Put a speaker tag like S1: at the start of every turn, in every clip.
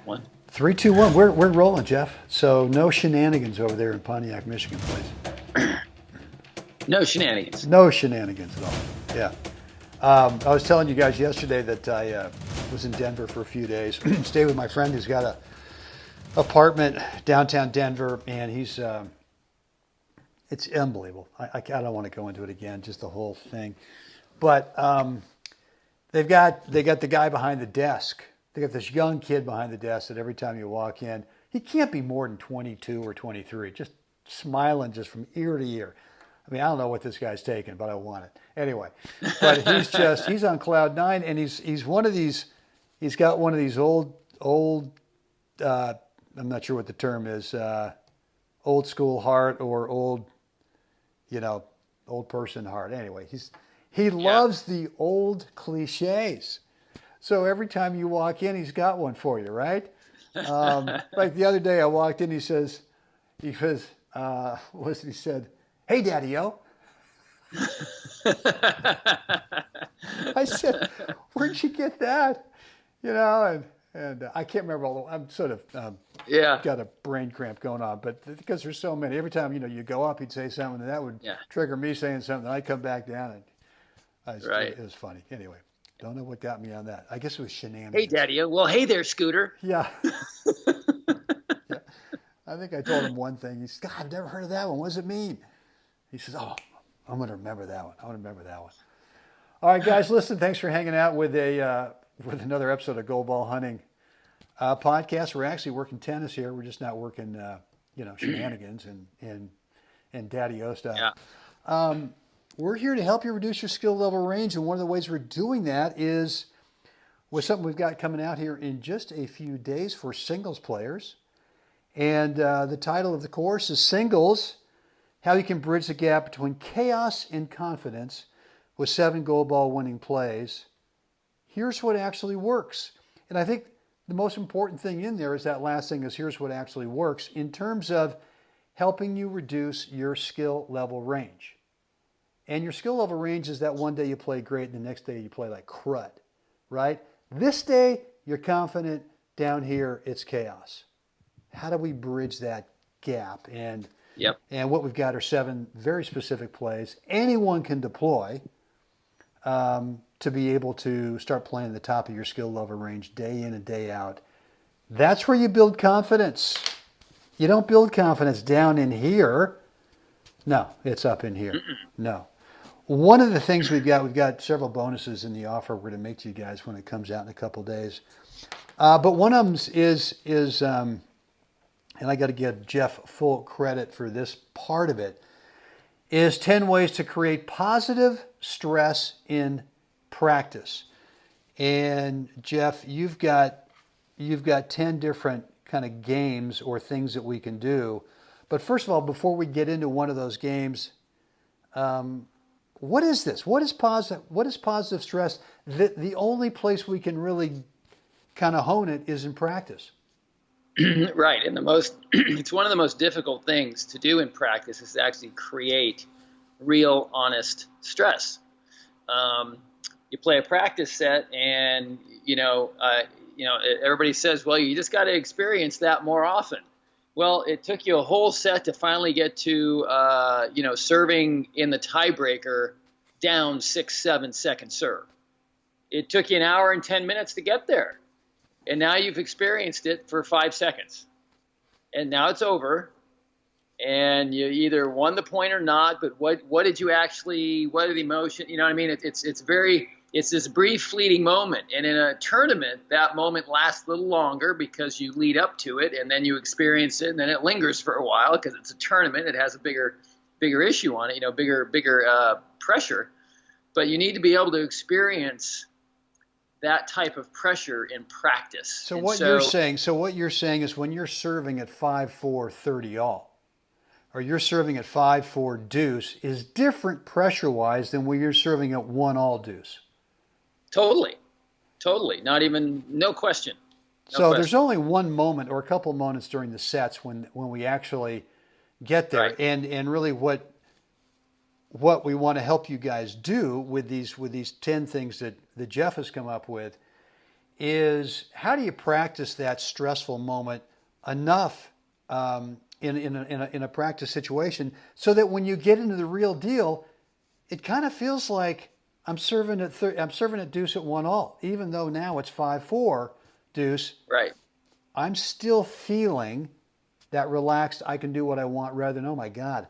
S1: 1.
S2: 3-2-1. We're rolling, Jeff. So no shenanigans over there in Pontiac, Michigan, please.
S1: No shenanigans.
S2: No shenanigans at all. Yeah. I was telling you guys yesterday that I was in Denver for a few days. Stayed with my friend who's got a apartment downtown Denver, and he's it's unbelievable. I don't want to go into it again, just the whole thing. But they got the guy behind the desk. They got this young kid behind the desk that every time you walk in, he can't be more than 22 or 23, just smiling just from ear to ear. I mean, I don't know what this guy's taking, but I want it. Anyway, but he's on cloud nine, and he's one of these, he's got one of these old, I'm not sure what the term is, old school heart or old person heart. Anyway, he loves the old cliches. So every time you walk in, he's got one for you, right? Like the other day I walked in, he said, "Hey, Daddy-O." I said, "Where'd you get that?" And I can't remember all the, I'm sort of got a brain cramp going on, but because there's so many, every time, you go up, he'd say something, and that would trigger me saying something, and I'd come back down, and it was funny. Anyway, don't know what got me on that. I guess it was shenanigans.
S1: Hey, Daddy-O. Well, hey there, Scooter.
S2: Yeah. Yeah. I think I told him one thing. He said, "God, I've never heard of that one. What does it mean?" He says, "Oh, I'm going to remember that one. All right, guys, listen, thanks for hanging out with another episode of Gold Ball Hunting podcast. We're actually working tennis here. We're just not working, shenanigans and Daddy-O stuff.
S1: Yeah.
S2: We're here to help you reduce your skill level range, and one of the ways we're doing that is with something we've got coming out here in just a few days for singles players. And the title of the course is Singles, How You Can Bridge the Gap Between Chaos and Confidence with 7 Gold Ball winning plays. Here's what actually works. And I think the most important thing in there is that last thing is here's what actually works in terms of helping you reduce your skill level range. And your skill level range is that one day you play great and the next day you play like crud, right? This day you're confident, down here it's chaos. How do we bridge that gap? And what we've got are 7 very specific plays anyone can deploy to be able to start playing at the top of your skill level range day in and day out. That's where you build confidence. You don't build confidence down in here. No, it's up in here. No. One of the things we've got several bonuses in the offer we're going to make to you guys when it comes out in a couple of days. But one of them is and I got to give Jeff full credit for this part of it, is 10 ways to create positive stress in practice. And Jeff, you've got 10 different kind of games or things that we can do. But first of all, before we get into one of those games, what is this? What is positive stress? The only place we can really kind of hone it is in practice.
S1: Right. And it's one of the most difficult things to do in practice is to actually create real, honest stress. You play a practice set and, everybody says, well, you just got to experience that more often. Well, it took you a whole set to finally get to, serving in the tiebreaker down 6-7 second serve. It took you an hour and 10 minutes to get there. And now you've experienced it for 5 seconds. And now it's over. And you either won the point or not, but what are the emotion? You know what I mean? It's this brief fleeting moment. And in a tournament, that moment lasts a little longer because you lead up to it and then you experience it and then it lingers for a while because it's a tournament. It has a bigger issue on it, bigger pressure. But you need to be able to experience that type of pressure in practice.
S2: So what you're saying is when you're serving at 5-4 30 all, or you're serving at 5-4 deuce, is different pressure-wise than when you're serving at 1 all deuce.
S1: Totally. No question.
S2: There's only one moment or a couple of moments during the sets when we actually get there,
S1: right.
S2: and really what we want to help you guys do with these 10 things that Jeff has come up with is how do you practice that stressful moment enough in a practice situation so that when you get into the real deal, it kind of feels like I'm serving at deuce at 1-all, even though now it's 5-4 deuce.
S1: Right.
S2: I'm still feeling that relaxed. I can do what I want rather than, oh my God,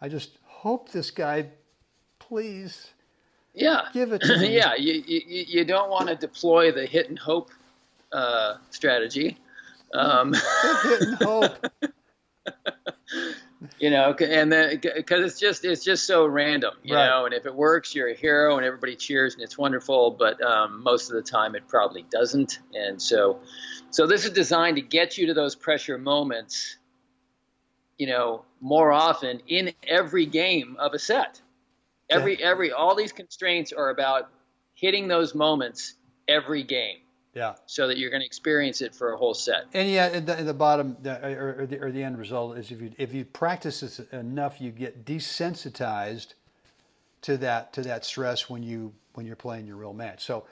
S2: I just hope this guy, please.
S1: Yeah.
S2: Give it to me.
S1: Yeah. You don't want to deploy the hit and hope strategy.
S2: Hit and hope.
S1: And because it's just so random, you know, and if it works, you're a hero and everybody cheers and it's wonderful, but most of the time it probably doesn't. And so this is designed to get you to those pressure moments, more often in every game of a set. All these constraints are about hitting those moments every game.
S2: Yeah.
S1: So that you're going to experience it for a whole set.
S2: And yeah, in the bottom or the end result is if you practice this enough, you get desensitized to that stress when you're playing your real match. So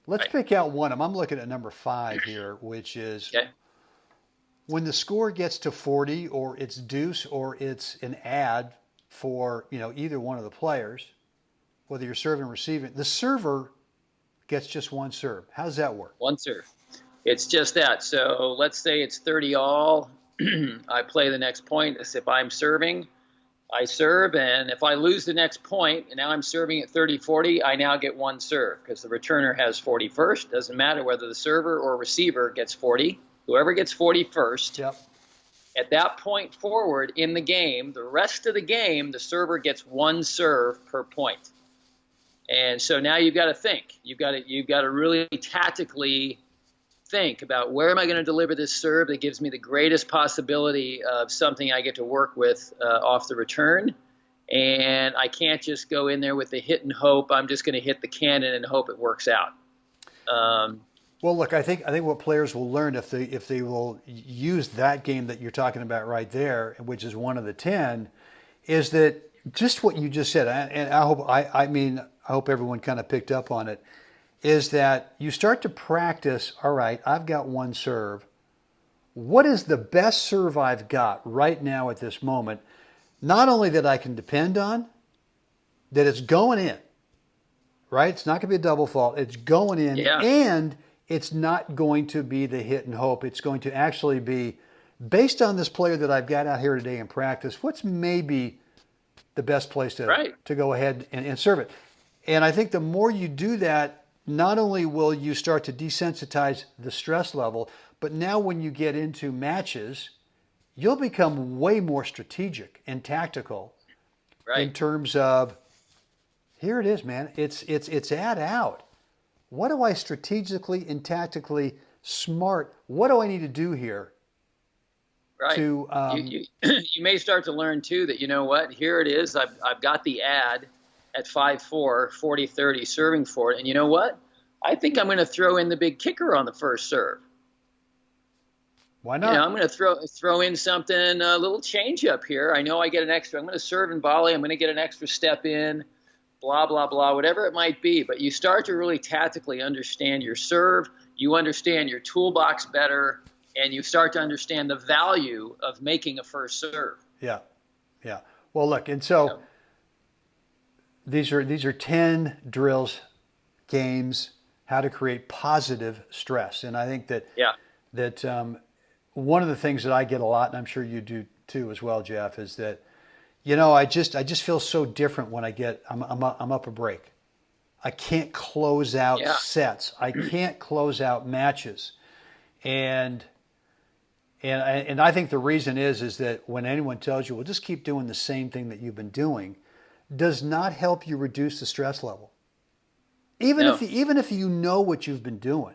S2: let's pick out one of them. I'm looking at number 5 here, which is when the score gets to 40 or it's deuce or it's an ad for either one of the players, whether you're serving or receiving, the server gets just one serve. How does that work?
S1: One serve. It's just that. So let's say it's 30-all. I play the next point. If I'm serving, I serve. And if I lose the next point, and now I'm serving at 30-40, I now get one serve because the returner has 40 first. Doesn't matter whether the server or receiver gets 40. Whoever gets 40 first.
S2: Yep. At
S1: that point forward in the game, the rest of the game, the server gets one serve per point. And so now you've got to think. You've got to really tactically think about where am I going to deliver this serve that gives me the greatest possibility of something I get to work with off the return. And I can't just go in there with the hit and hope. I'm just going to hit the cannon and hope it works out.
S2: Well, look, I think what players will learn if they will use that game that you're talking about right there, which is one of the 10, is that just what you just said, and I hope everyone kind of picked up on it, is that you start to practice, all right, I've got one serve. What is the best serve I've got right now at this moment? Not only that I can depend on, that it's going in, right? It's not going to be a double fault. It's going in, and it's not going to be the hit and hope. It's going to actually be, based on this player that I've got out here today in practice, what's maybe the best place to go ahead and serve it. And I think the more you do that, not only will you start to desensitize the stress level, but now when you get into matches, you'll become way more strategic and tactical in terms of, here it is, man. It's ad out. What do I strategically and tactically what do I need to do here?
S1: Right. You may start to learn, too, that, here it is. I've got the ad at 5-4, 40-30, serving for it. And you know what? I think I'm going to throw in the big kicker on the first serve.
S2: Why not?
S1: I'm going to throw in something, a little change up here. I know I get an extra. I'm going to serve and volley. I'm going to get an extra step in, blah, blah, blah, whatever it might be. But you start to really tactically understand your serve. You understand your toolbox better. And you start to understand the value of making a first serve. Yeah.
S2: Well, look, and so these are 10 drills, games, how to create positive stress. And I think that one of the things that I get a lot, and I'm sure you do too as well, Jeff, is that I just feel so different when I'm up a break. I can't close out sets. I can't close out matches, and I think the reason is that when anyone tells you, well, just keep doing the same thing that you've been doing, does not help you reduce the stress level. Even if you know what you've been doing.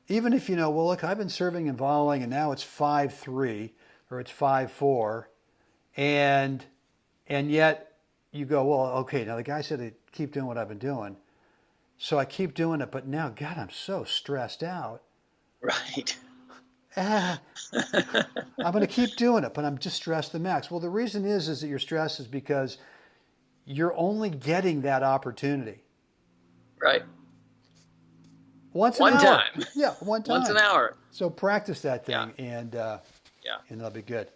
S2: Even if well, look, I've been serving and volleying, and now it's 5-3 or it's 5-4, and yet you go, well, okay, now the guy said to keep doing what I've been doing, so I keep doing it, but now, God, I'm so stressed out.
S1: Right.
S2: I'm going to keep doing it, but I'm just stressed the max. Well, the reason is that you're stressed is because you're only getting that opportunity.
S1: Right.
S2: Once an
S1: One
S2: hour.
S1: time.
S2: Yeah, one time.
S1: Once an hour.
S2: So practice that thing,
S1: Yeah.
S2: and
S1: Yeah.
S2: that'll be good.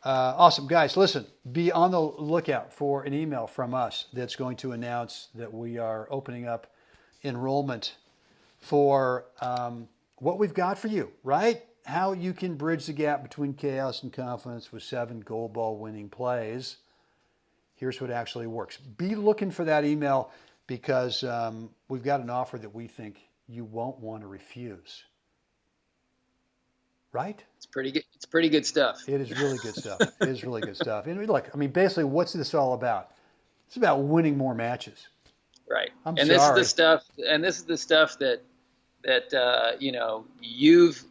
S2: Awesome, guys. Listen, be on the lookout for an email from us that's going to announce that we are opening up enrollment for what we've got for you, right? How you can bridge the gap between chaos and confidence with 7 gold ball winning plays. Here's what actually works. Be looking for that email because we've got an offer that we think you won't want to refuse. Right?
S1: It's pretty good. It's pretty good stuff.
S2: It is really good stuff. It is really good stuff. And look, I mean, basically, what's this all about? It's about winning more matches.
S1: Right.
S2: I'm
S1: and
S2: sorry.
S1: This is the stuff that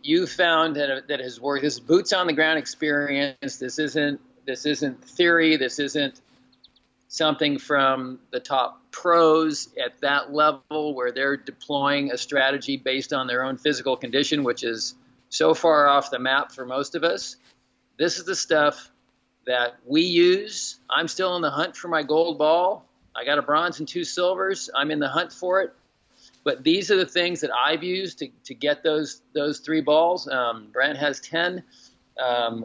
S1: you've found that has worked. This is boots on the ground experience. This isn't theory. This isn't something from the top pros at that level where they're deploying a strategy based on their own physical condition, which is so far off the map for most of us. This is the stuff that we use. I'm still in the hunt for my gold ball. I got a bronze and 2 silvers. I'm in the hunt for it. But these are the things that I've used to get those 3 balls. Brent has 10.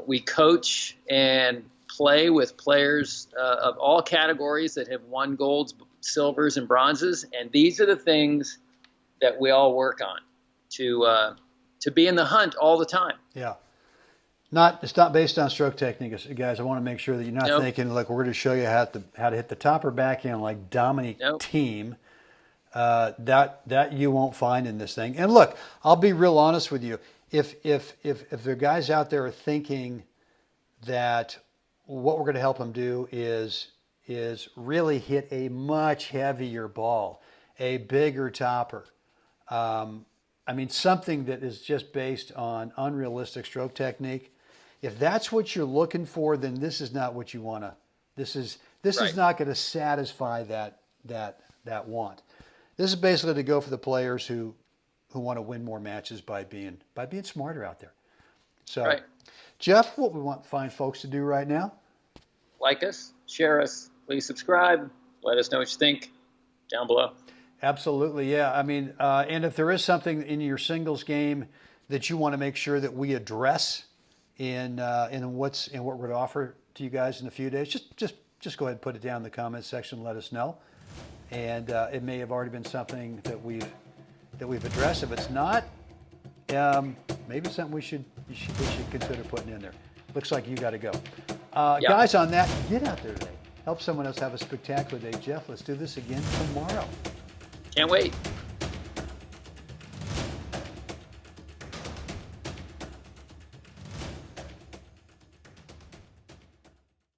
S1: We coach and play with players of all categories that have won golds, silvers, and bronzes. And these are the things that we all work on to be in the hunt all the time.
S2: Yeah. It's not based on stroke technique, guys. I want to make sure that you're not thinking, like, we're going to show you how to hit the top or backhand like Dominic Thiem. That you won't find in this thing. And look, I'll be real honest with you. If there are guys out there thinking that what we're going to help them do is really hit a much heavier ball, a bigger topper, I mean, something that is just based on unrealistic stroke technique. If that's what you're looking for, then this is not what you want to. This is not going to satisfy that want. This is basically to go for the players who want to win more matches by being smarter out there. So, Jeff, what we want find folks to do right now?
S1: Like us, share us, please subscribe. Let us know what you think down below. Absolutely, yeah. I mean, and if there is something in your singles game that you want to make sure that we address in what we're going to offer to you guys in a few days, just go ahead and put it down in the comments section. Let us know, and it may have already been something that we've addressed. If it's not, maybe it's something we should consider putting in there. Looks like you got to go, guys. On that, get out there today. Help someone else have a spectacular day. Jeff, let's do this again tomorrow. Can't wait.